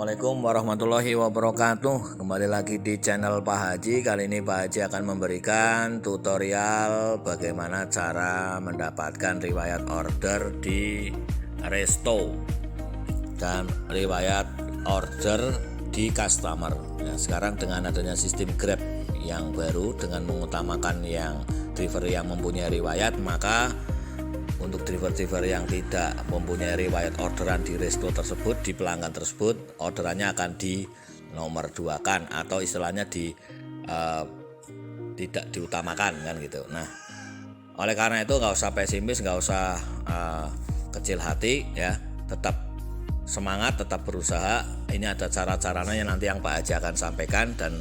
Assalamualaikum warahmatullahi wabarakatuh. Kembali lagi di channel Pak Haji. Kali ini Pak Haji akan memberikan tutorial bagaimana cara mendapatkan riwayat order di resto dan riwayat order di customer. Nah, sekarang dengan adanya sistem Grab yang baru dengan mengutamakan yang driver yang mempunyai riwayat, maka untuk driver-driver yang tidak mempunyai riwayat orderan di resto tersebut, di pelanggan tersebut, orderannya akan di nomor 2-kan atau istilahnya tidak diutamakan kan gitu. Nah, oleh karena itu nggak usah pesimis, nggak usah kecil hati ya, tetap semangat, tetap berusaha. Ini ada cara-caranya nanti yang Pak Haji akan sampaikan, dan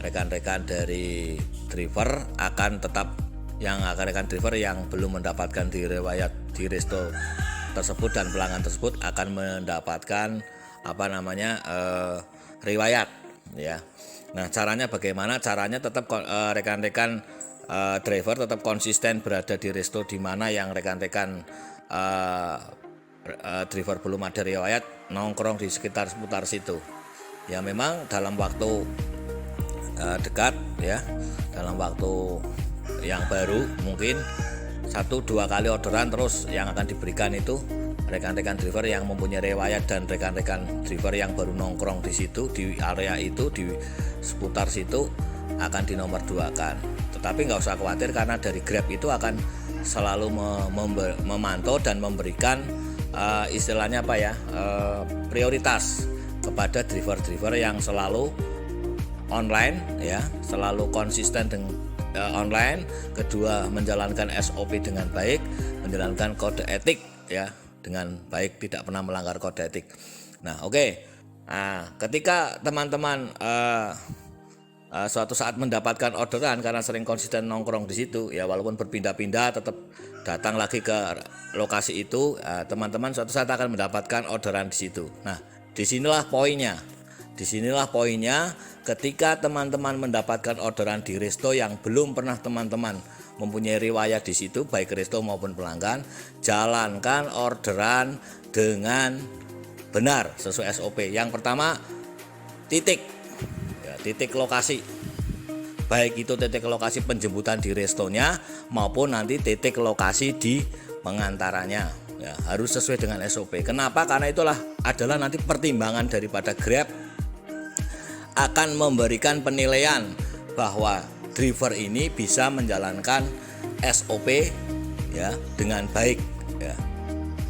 rekan-rekan dari driver akan tetap rekan driver yang belum mendapatkan di riwayat di resto tersebut dan pelanggan tersebut akan mendapatkan riwayat ya. Nah, caranya bagaimana? Caranya tetap rekan-rekan driver tetap konsisten berada di resto di mana yang rekan-rekan driver belum ada riwayat, nongkrong di seputar situ. Ya memang dalam waktu dekat ya, dalam waktu yang baru mungkin 1-2 kali orderan terus yang akan diberikan itu rekan-rekan driver yang mempunyai riwayat dan rekan-rekan driver yang baru nongkrong di situ, di area itu, di seputar situ akan di nomor 2-kan. Tetapi nggak usah khawatir karena dari Grab itu akan selalu memantau dan memberikan istilahnya prioritas kepada driver-driver yang selalu online ya, selalu konsisten dengan online, kedua menjalankan SOP dengan baik, menjalankan kode etik ya dengan baik, tidak pernah melanggar kode etik. Nah, oke. Nah, ketika teman-teman suatu saat mendapatkan orderan karena sering konsisten nongkrong di situ ya, walaupun berpindah-pindah tetap datang lagi ke lokasi itu, teman-teman suatu saat akan mendapatkan orderan di situ. Nah, disinilah poinnya. Ketika teman-teman mendapatkan orderan di resto yang belum pernah teman-teman mempunyai riwayat di situ, baik resto maupun pelanggan, jalankan orderan dengan benar sesuai SOP. Yang pertama, titik lokasi. Baik itu titik lokasi penjemputan di restonya maupun nanti titik lokasi di pengantarannya. Ya, harus sesuai dengan SOP. Kenapa? Karena itulah adalah nanti pertimbangan daripada Grab akan memberikan penilaian bahwa driver ini bisa menjalankan SOP ya dengan baik ya,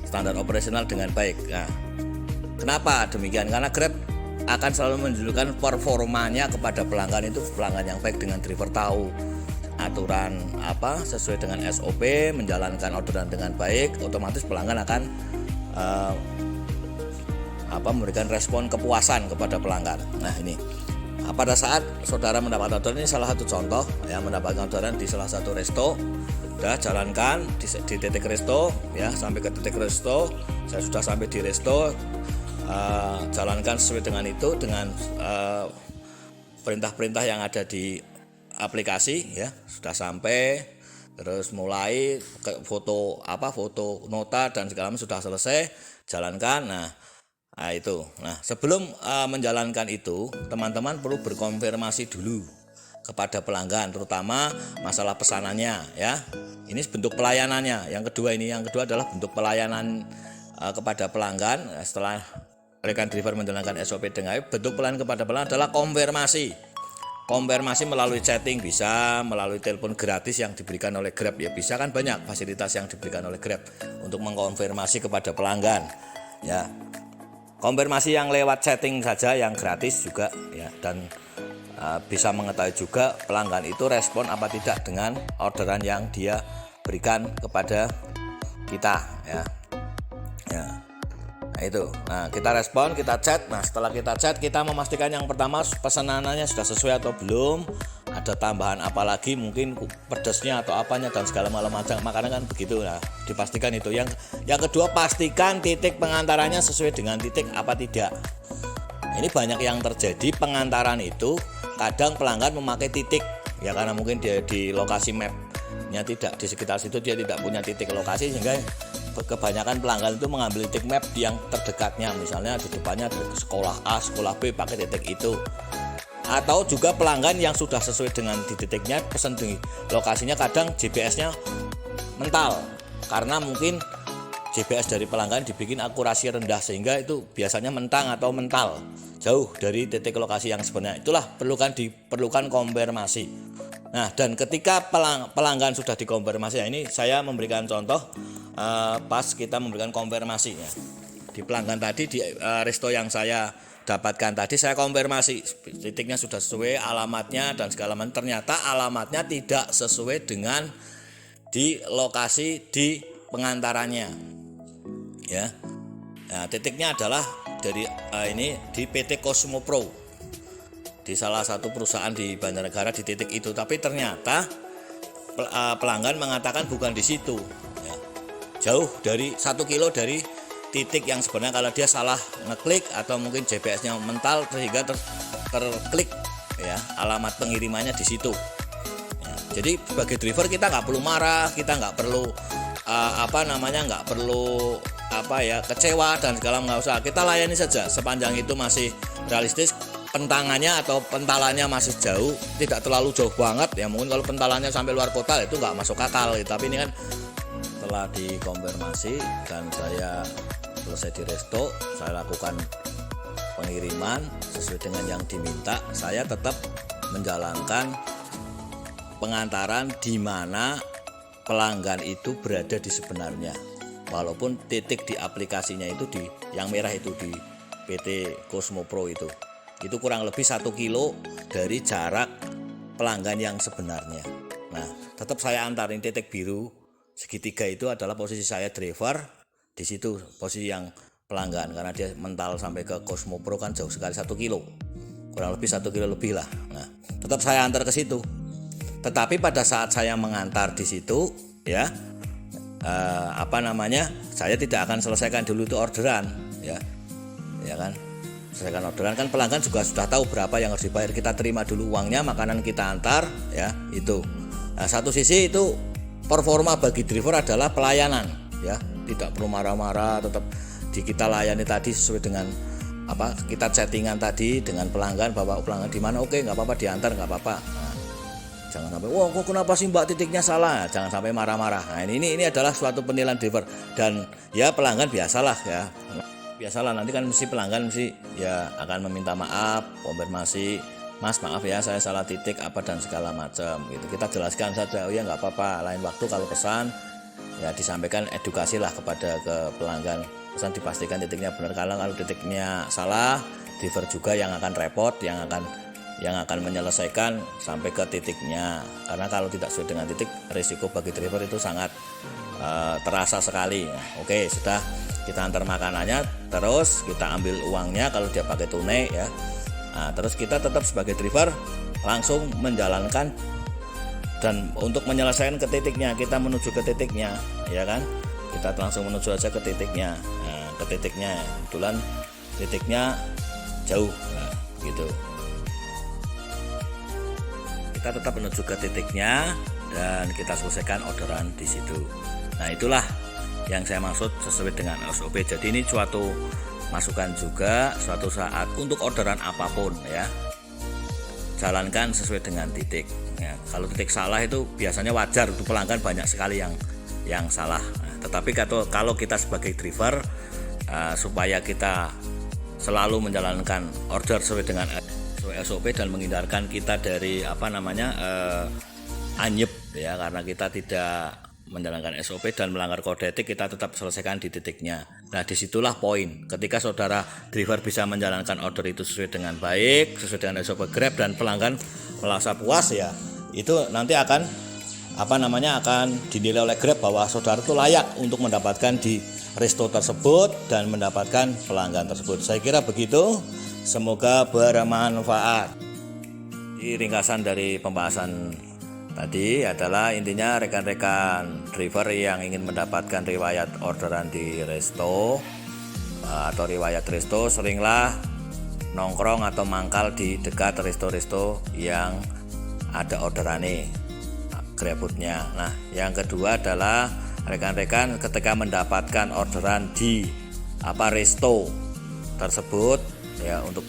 standar operasional dengan baik. Nah, kenapa demikian? Karena Grab akan selalu menunjukkan performanya kepada pelanggan itu, pelanggan yang baik dengan driver tahu aturan sesuai dengan SOP, menjalankan orderan dengan baik, otomatis pelanggan akan memberikan respon kepuasan kepada pelanggan. Nah, ini pada saat saudara mendapat orderan, ini salah satu contoh ya, mendapatkan orderan di salah satu resto, sudah jalankan di titik resto ya, sampai ke titik resto, saya sudah sampai di resto, jalankan sesuai dengan itu, dengan perintah-perintah yang ada di aplikasi ya, sudah sampai, terus mulai foto nota dan segala macam sudah selesai, jalankan. Nah itu. Nah, sebelum menjalankan itu, teman-teman perlu berkonfirmasi dulu kepada pelanggan, terutama masalah pesanannya ya. Ini bentuk pelayanannya. Yang kedua adalah bentuk pelayanan kepada pelanggan. Setelah rekan driver menjalankan SOP dengan baik, bentuk pelayanan kepada pelanggan adalah konfirmasi. Konfirmasi melalui chatting bisa, melalui telepon gratis yang diberikan oleh Grab ya, bisa kan, banyak fasilitas yang diberikan oleh Grab untuk mengkonfirmasi kepada pelanggan ya. Konfirmasi yang lewat chatting saja yang gratis juga ya, dan bisa mengetahui juga pelanggan itu respon apa tidak dengan orderan yang dia berikan kepada kita ya. Nah itu. Nah, kita respon, kita chat. Nah, setelah kita chat, kita memastikan yang pertama pesanannya sudah sesuai atau belum, ada tambahan apa lagi, mungkin pedasnya atau apanya dan segala macam makanan kan begitu. Nah, dipastikan itu. Yang kedua, pastikan titik pengantarannya sesuai dengan titik apa tidak. Ini banyak yang terjadi, pengantaran itu kadang pelanggan memakai titik ya, karena mungkin dia di lokasi mapnya tidak di sekitar situ, dia tidak punya titik lokasi, sehingga kebanyakan pelanggan itu mengambil titik map yang terdekatnya, misalnya di depannya ada sekolah A, sekolah B, pakai titik itu. Atau juga pelanggan yang sudah sesuai dengan di titiknya pesan di lokasinya, kadang GPS-nya mental karena mungkin GPS dari pelanggan dibikin akurasi rendah sehingga itu biasanya mentang atau mental jauh dari titik lokasi yang sebenarnya. Itulah diperlukan konfirmasi. Nah, dan ketika pelanggan sudah dikonfirmasi, ini saya memberikan contoh pas kita memberikan konfirmasi ya. Di pelanggan tadi di resto yang saya dapatkan tadi, saya konfirmasi titiknya sudah sesuai, alamatnya dan segala macam. Ternyata alamatnya tidak sesuai dengan di lokasi di pengantarannya ya. Nah, titiknya adalah dari ini di PT Cosmo Pro, di salah satu perusahaan di Banjarnegara di titik itu, tapi ternyata pelanggan mengatakan bukan di situ ya. Jauh dari 1 kilo dari titik yang sebenarnya, kalau dia salah ngeklik atau mungkin GPS-nya mental sehingga terklik ya alamat pengirimannya di situ. Jadi sebagai driver kita nggak perlu marah, kita nggak perlu nggak perlu kecewa dan segala, nggak usah, kita layani saja sepanjang itu masih realistis, pentangannya atau pentalannya masih jauh, tidak terlalu jauh banget ya. Mungkin kalau pentalannya sampai luar kota itu nggak masuk akal gitu. Tapi ini kan setelah dikonfirmasi dan saya selesai di resto, saya lakukan pengiriman sesuai dengan yang diminta. Saya tetap menjalankan pengantaran di mana pelanggan itu berada di sebenarnya, walaupun titik di aplikasinya itu di yang merah itu di PT Cosmo Pro itu kurang lebih 1 kilo dari jarak pelanggan yang sebenarnya. Nah, tetap saya antarin titik biru segitiga itu adalah posisi saya driver, di situ posisi yang pelanggan, karena dia mental sampai ke Cosmo Pro kan jauh sekali, 1 kilo, kurang lebih 1 kilo lebih lah. Nah, tetap saya antar ke situ. Tetapi pada saat saya mengantar di situ ya, saya tidak akan selesaikan dulu itu orderan ya kan. Selesaikan orderan kan pelanggan juga sudah tahu berapa yang harus dibayar, kita terima dulu uangnya, makanan kita antar ya itu. Nah, satu sisi itu performa bagi driver adalah pelayanan ya, tidak perlu marah-marah, tetap kita layani tadi sesuai dengan kita chattingan tadi dengan pelanggan, bahwa pelanggan di mana, oke nggak apa-apa, diantar nggak apa-apa. Nah, jangan sampai wah kok kenapa sih mbak titiknya salah, jangan sampai marah-marah. Nah, ini adalah suatu penilaian driver, dan ya pelanggan biasalah nanti kan mesti pelanggan ya akan meminta maaf, konfirmasi, mas maaf ya saya salah titik apa dan segala macam gitu. Kita jelaskan saja, oh ya nggak apa-apa, lain waktu kalau pesan ya disampaikan, edukasi lah kepada pelanggan, pesan dipastikan titiknya benar. Kalau titiknya salah, driver juga yang akan repot, yang akan menyelesaikan sampai ke titiknya, karena kalau tidak sesuai dengan titik, risiko bagi driver itu sangat terasa sekali. Oke, sudah kita antar makanannya, terus kita ambil uangnya kalau dia pakai tunai ya. Nah, terus kita tetap sebagai driver langsung menjalankan, dan untuk menyelesaikan ke titiknya, kita menuju ke titiknya ya kan, kita langsung menuju aja ke titiknya. Nah, ke titiknya kebetulan titiknya jauh gitu, kita tetap menuju ke titiknya dan kita selesaikan orderan di situ. Nah, itulah yang saya maksud sesuai dengan SOP. Jadi ini suatu masukan juga, suatu saat untuk orderan apapun ya, jalankan sesuai dengan titik ya. Kalau titik salah itu biasanya wajar, itu pelanggan banyak sekali yang salah. Nah, tetapi kalau kita sebagai driver supaya kita selalu menjalankan order sesuai dengan SOP dan menghindarkan kita dari anyep ya, karena kita tidak menjalankan SOP dan melanggar kode etik, kita tetap selesaikan di titiknya. Nah, disitulah poin, ketika saudara driver bisa menjalankan order itu sesuai dengan baik, sesuai dengan SOP Grab, dan pelanggan merasa puas ya, itu nanti akan dinilai oleh Grab bahwa saudara itu layak untuk mendapatkan di resto tersebut dan mendapatkan pelanggan tersebut. Saya kira begitu, semoga bermanfaat. Di ringkasan dari pembahasan tadi adalah intinya rekan-rekan driver yang ingin mendapatkan riwayat orderan di resto atau riwayat resto, seringlah nongkrong atau mangkal di dekat resto-resto yang ada orderane GrabFood-nya. Nah, yang kedua adalah rekan-rekan ketika mendapatkan orderan di resto tersebut ya, untuk